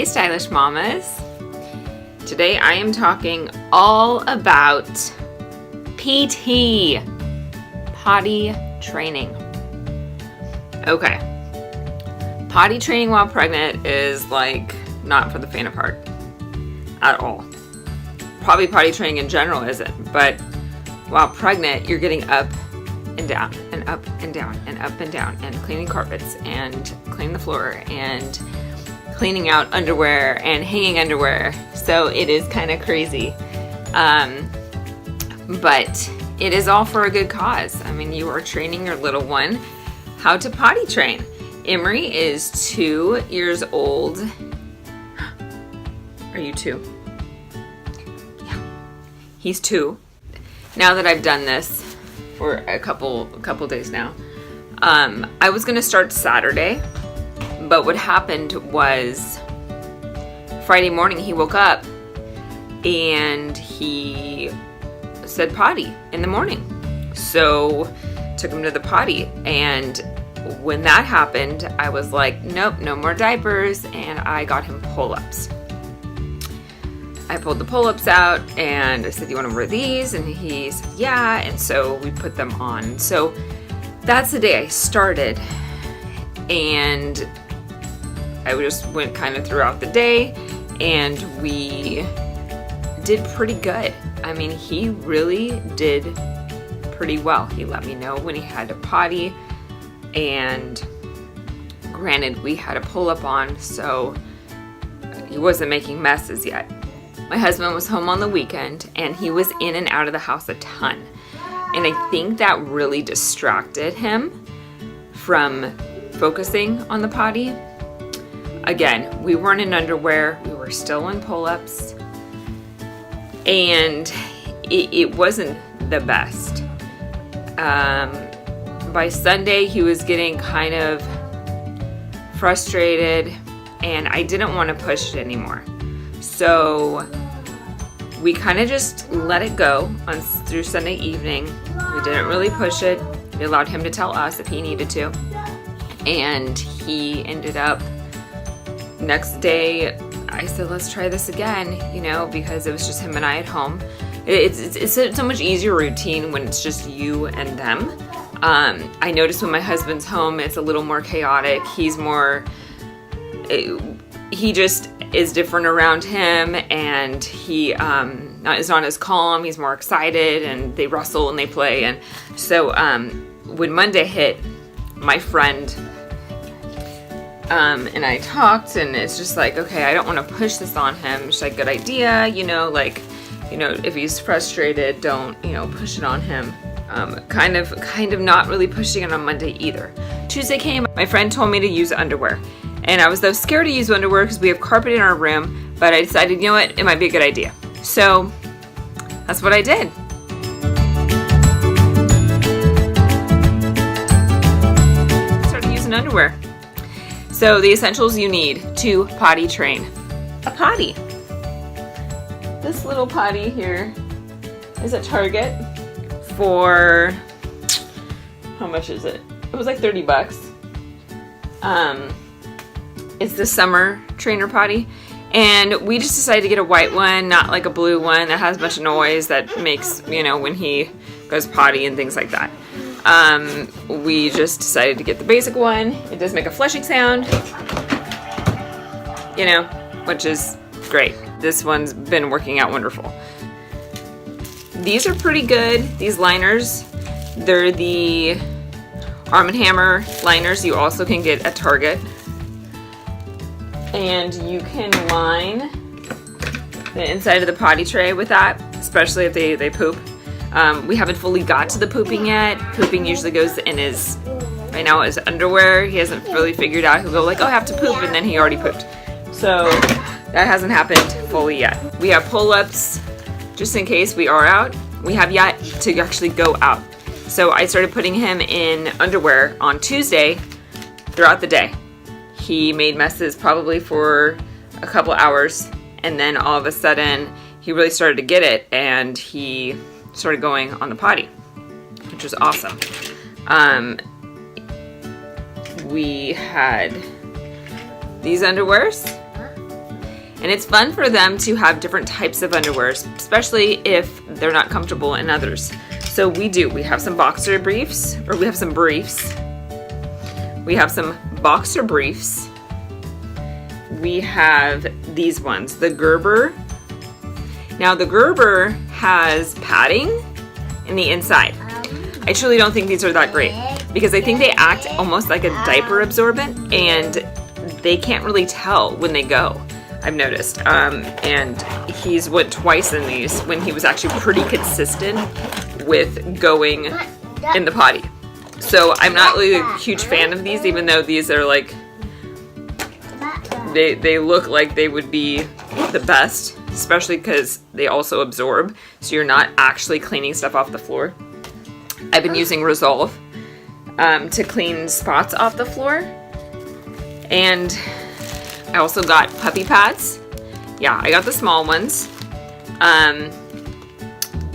Hey stylish mamas. Today I am talking all about PT, potty training. Okay, potty training while pregnant is like not for the faint of heart at all. Probably potty training in general isn't, but while pregnant you're getting up and down and up and down and up and down and cleaning carpets and cleaning the floor and cleaning out underwear and hanging underwear. So it is kind of crazy. But it is all for a good cause. I mean, you are training your little one how to potty train. Emery is 2 years old. Are you 2? Yeah. He's 2. Now that I've done this for a couple days now, I was gonna start Saturday. But what happened was Friday morning he woke up and he said potty in the morning. So took him to the potty, and when that happened I was like, nope, no more diapers, and I got him pull-ups. I pulled the pull-ups out and I said, you want to wear these? And he said yeah, and so we put them on. So that's the day I started, and I just went kind of throughout the day, and we did pretty good. I mean, he really did pretty well. He let me know when he had to potty, and granted, we had a pull-up on, so he wasn't making messes yet. My husband was home on the weekend, and he was in and out of the house a ton. And I think that really distracted him from focusing on the potty. Again, we weren't in underwear, we were still in pull-ups, and it wasn't the best. By Sunday, he was getting kind of frustrated, and I didn't want to push it anymore. So we kind of just let it go through Sunday evening. We didn't really push it. We allowed him to tell us if he needed to, and he ended up, next day, I said, let's try this again, because it was just him and I at home. It's so much easier routine when it's just you and them. I noticed when my husband's home, it's a little more chaotic. He just is different around him, and he is not as calm. He's more excited, and they wrestle and they play. And so when Monday hit, my friend and I talked, and it's just like, okay, I don't want to push this on him. It's like, good idea, if he's frustrated, don't, push it on him. Kind of not really pushing it on Monday either. Tuesday came, my friend told me to use underwear, and I was though scared to use underwear because we have carpet in our room, but I decided, you know what, it might be a good idea. So that's what I did. Started using underwear. So the essentials you need to potty train. A potty. This little potty here is at Target for, how much is it? It was like $30. It's the summer trainer potty, and we just decided to get a white one, not like a blue one that has a bunch of noise that makes, when he goes potty and things like that. We just decided to get the basic one. It does make a flushing sound, which is great. This one's been working out wonderful. These are pretty good, these liners. They're the Arm & Hammer liners you also can get at Target. And you can line the inside of the potty tray with that, especially if they poop. We haven't fully got to the pooping yet. Pooping usually goes in right now his underwear. He hasn't really figured out. He'll go like, oh, I have to poop, and then he already pooped. So that hasn't happened fully yet. We have pull-ups just in case we are out. We have yet to actually go out. So I started putting him in underwear on Tuesday throughout the day. He made messes probably for a couple hours, and then all of a sudden he really started to get it, and he started going on the potty, which was awesome. We had these underwears. And it's fun for them to have different types of underwear, especially if they're not comfortable in others. So we have some boxer briefs, or we have some briefs. We have some boxer briefs. We have these ones, the Gerber. Now the Gerber has padding in the inside. I truly don't think these are that great because I think they act almost like a diaper absorbent and they can't really tell when they go, I've noticed. And he's went twice in these when he was actually pretty consistent with going in the potty. So I'm not really a huge fan of these, even though these are like, they look like they would be the best, especially because they also absorb, so you're not actually cleaning stuff off the floor. I've been using Resolve to clean spots off the floor. And I also got puppy pads. Yeah, I got the small ones.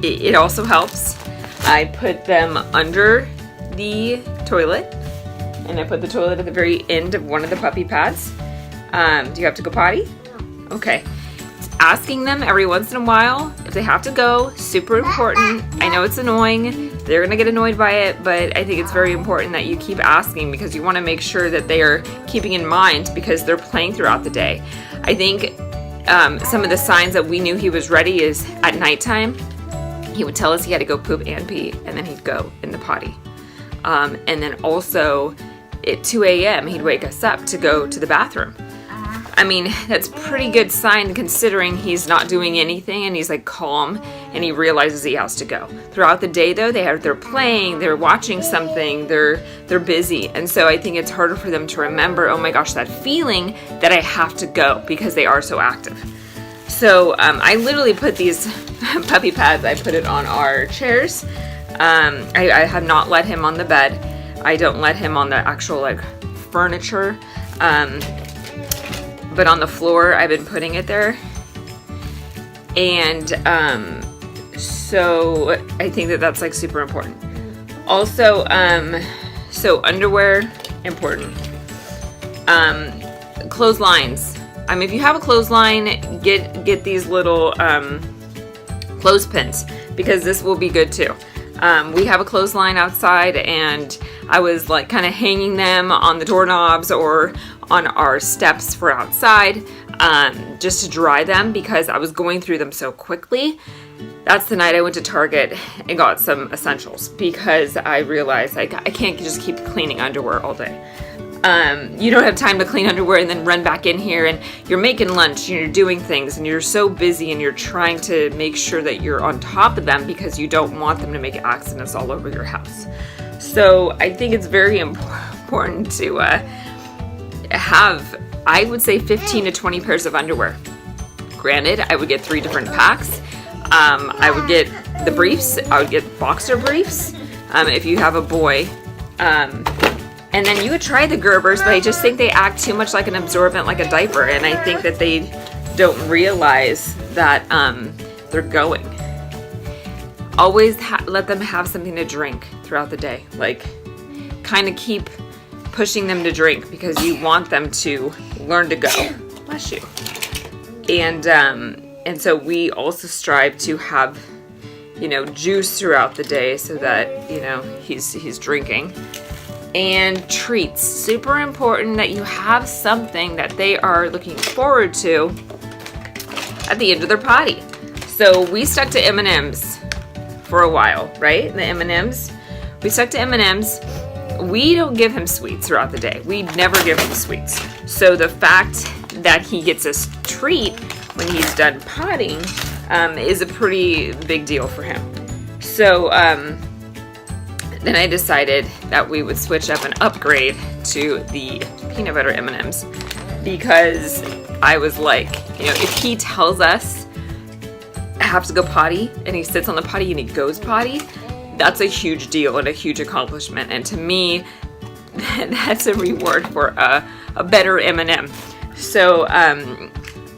It also helps. I put them under the toilet, and I put the toilet at the very end of one of the puppy pads. Do you have to go potty? No. Okay. Asking them every once in a while if they have to go, super important. I know it's annoying. They're gonna get annoyed by it, but I think it's very important that you keep asking because you want to make sure that they are keeping in mind because they're playing throughout the day. I think some of the signs that we knew he was ready is at nighttime, he would tell us he had to go poop and pee, and then he'd go in the potty. And then also at 2 a.m. he'd wake us up to go to the bathroom. I mean, that's a pretty good sign considering he's not doing anything and he's like calm and he realizes he has to go. Throughout the day though, they're playing, they're watching something, they're busy. And so I think it's harder for them to remember, oh my gosh, that feeling that I have to go because they are so active. So I literally put these puppy pads, I put it on our chairs. I have not let him on the bed. I don't let him on the actual like furniture. But on the floor, I've been putting it there. And so I think that that's like super important. Also, so underwear, important. Clotheslines. If you have a clothesline, get these little clothespins because this will be good too. We have a clothesline outside and I was like kind of hanging them on the doorknobs or on our steps for outside just to dry them because I was going through them so quickly. That's the night I went to Target and got some essentials because I realized like I can't just keep cleaning underwear all day. You don't have time to clean underwear and then run back in here and you're making lunch and you're doing things and you're so busy and you're trying to make sure that you're on top of them because you don't want them to make accidents all over your house. So I think it's very important to have, I would say 15 to 20 pairs of underwear. Granted, I would get 3 different packs. I would get the briefs, I would get boxer briefs if you have a boy. And then you would try the Gerbers, but I just think they act too much like an absorbent, like a diaper. And I think that they don't realize that they're going. Always let them have something to drink throughout the day. Like, kind of keep pushing them to drink because you want them to learn to go. Bless you. And so we also strive to have, juice throughout the day so that, he's drinking. And treats. Super important that you have something that they are looking forward to at the end of their potty. So we stuck to M&Ms for a while, right? The M&Ms. We stuck to M&Ms. We don't give him sweets throughout the day. We never give him sweets. So the fact that he gets a treat when he's done potting is a pretty big deal for him. So then I decided that we would switch up and upgrade to the peanut butter M&Ms because I was like, if he tells us I have to go potty and he sits on the potty and he goes potty, that's a huge deal and a huge accomplishment. And to me, that's a reward for a better M&M. So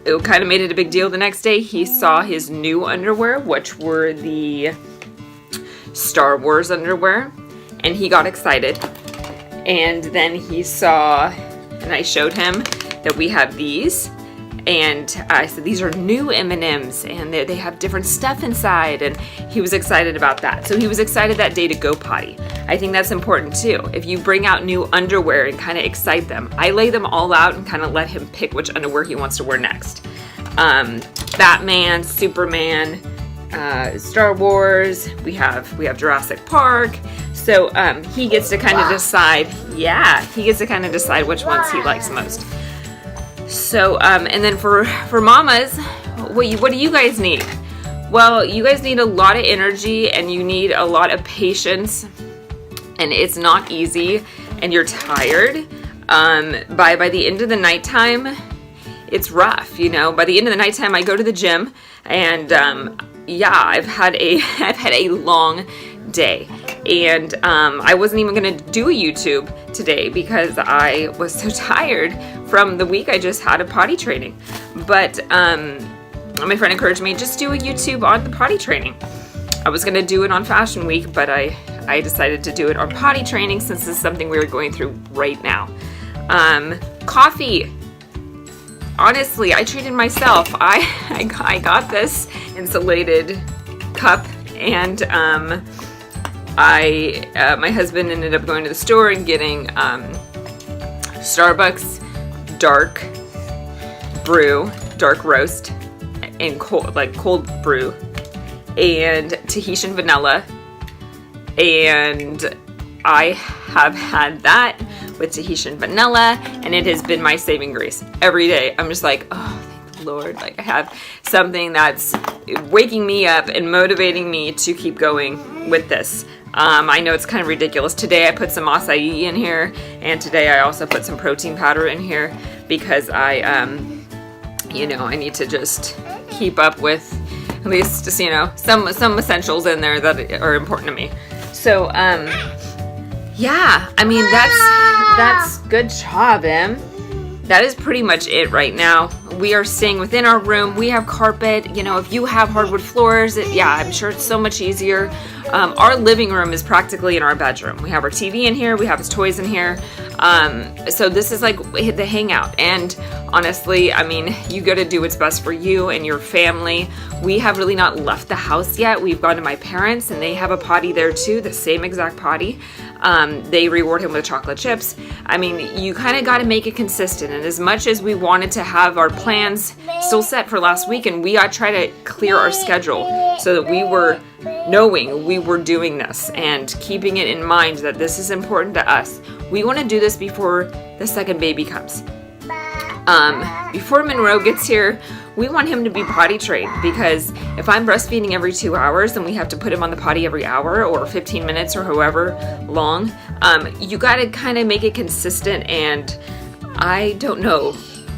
it kind of made it a big deal. The next day, he saw his new underwear, which were the Star Wars underwear, and he got excited. And then he saw, and I showed him that we have these, And I said, these are new M&Ms, and they have different stuff inside, and he was excited about that. So he was excited that day to go potty. I think that's important too. If you bring out new underwear and kind of excite them, I lay them all out and kind of let him pick which underwear he wants to wear next. Batman, Superman, Star Wars, we have Jurassic Park. So he gets to kind of decide, which ones he likes most. So, and then for mamas, what do you guys need? Well, you guys need a lot of energy, and you need a lot of patience, and it's not easy, and you're tired. By the end of the nighttime, it's rough, you know. By the end of the nighttime, I go to the gym, and I've had a long day, and I wasn't even gonna do a YouTube today because I was so tired from the week I just had of potty training. But my friend encouraged me, just do a YouTube on the potty training. I was gonna do it on Fashion Week, but I decided to do it on potty training since this is something we are going through right now. Coffee. Honestly, I treated myself. I got this insulated cup, and my husband ended up going to the store and getting Starbucks dark roast, and cold brew, and Tahitian vanilla, and I have had that with Tahitian vanilla, and it has been my saving grace every day. I'm just like, oh, thank the Lord, like I have something that's waking me up and motivating me to keep going with this. I know it's kind of ridiculous. Today I put some acai in here, and today I also put some protein powder in here because I need to just keep up with at least just, some essentials in there that are important to me. So, I mean, that's good job, Em. That is pretty much it right now. We are staying within our room. We have carpet. If you have hardwood floors, I'm sure it's so much easier. Our living room is practically in our bedroom. We have our TV in here. We have his toys in here. So this is like the hangout. And honestly, I mean, you got to do what's best for you and your family. We have really not left the house yet. We've gone to my parents, and they have a potty there too, the same exact potty. They reward him with chocolate chips. I mean, you kind of got to make it consistent. And as much as we wanted to have our plans still set for last week, and we got to try to clear our schedule so that we were knowing we were doing this and keeping it in mind that this is important to us. We want to do this before the second baby comes. Before Monroe gets here, we want him to be potty trained, because if I'm breastfeeding every 2 hours and we have to put him on the potty every hour or 15 minutes or however long, you got to kind of make it consistent, and I don't know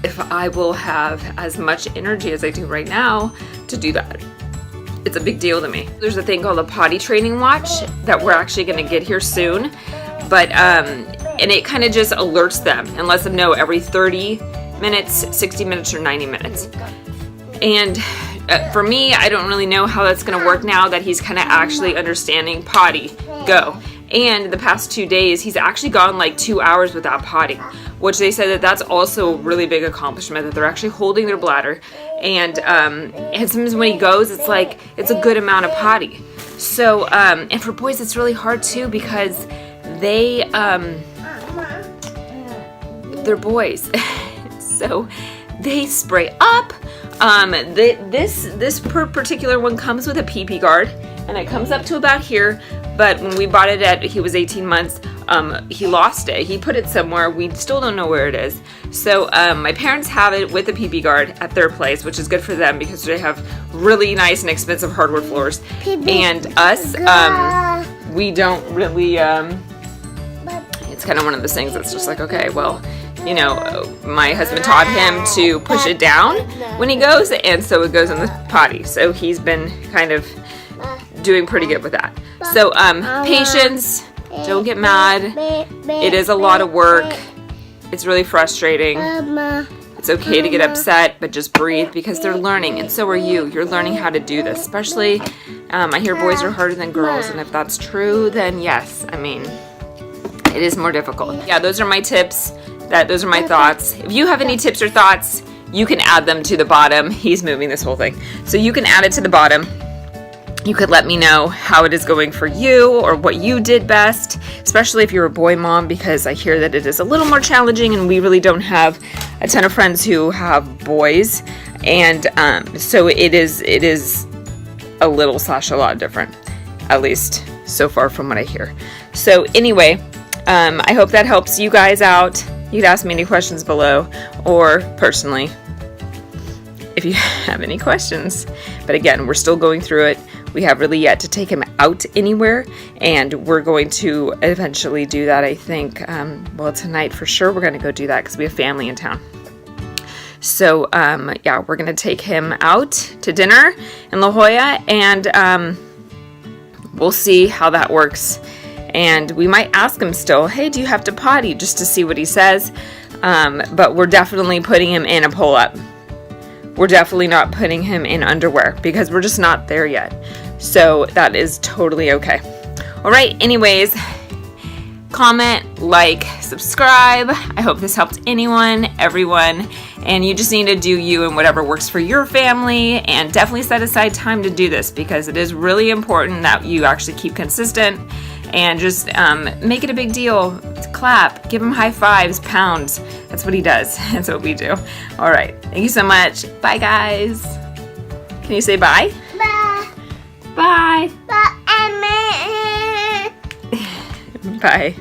if I will have as much energy as I do right now to do that. It's a big deal to me. There's a thing called a potty training watch that we're actually going to get here soon, but and it kind of just alerts them and lets them know every 30 minutes, 60 minutes, or 90 minutes. And for me, I don't really know how that's going to work now that he's kind of actually understanding potty, go. And the past 2 days, he's actually gone like 2 hours without potty, which they said that that's also a really big accomplishment, that they're actually holding their bladder. And sometimes when he goes, it's like, it's a good amount of potty. So, and for boys, it's really hard too, because they're boys. So they spray up. This particular one comes with a pee-pee guard, and it comes up to about here. But when we bought it he was 18 months, he lost it. He put it somewhere. We still don't know where it is. So my parents have it with a pee-pee guard at their place, which is good for them because they have really nice and expensive hardwood floors. And us, we don't really, it's kind of one of those things that's just like, okay, well, my husband taught him to push it down when he goes, and so it goes in the potty. So he's been kind of doing pretty good with that. So patience, don't get mad. It is a lot of work. It's really frustrating. It's okay to get upset, but just breathe, because they're learning, and so are you. You're learning how to do this. Especially, I hear boys are harder than girls, and if that's true, then yes, I mean, it is more difficult. Yeah, those are my tips. Those are my thoughts. If you have any tips or thoughts, you can add them to the bottom. He's moving this whole thing. So you can add it to the bottom. You could let me know how it is going for you or what you did best, especially if you're a boy mom, because I hear that it is a little more challenging and we really don't have a ton of friends who have boys. And so it is a little / a lot different, at least so far from what I hear. So anyway, I hope that helps you guys out. You can ask me any questions below or personally if you have any questions. But again, we're still going through it. We have really yet to take him out anywhere, and we're going to eventually do that, I think. Well, tonight for sure we're going to go do that because we have family in town. So, yeah, we're going to take him out to dinner in La Jolla, and we'll see how that works. And we might ask him still, hey, do you have to potty, just to see what he says. But we're definitely putting him in a pull-up. We're definitely not putting him in underwear because we're just not there yet. So that is totally okay. All right, anyways, comment, like, subscribe. I hope this helped anyone, everyone. And you just need to do you and whatever works for your family, and definitely set aside time to do this because it is really important that you actually keep consistent and just make it a big deal. Clap, give him high fives, pounds. That's what he does. That's what we do. All right. Thank you so much. Bye, guys. Can you say bye? Bye. Bye. Bye. Bye.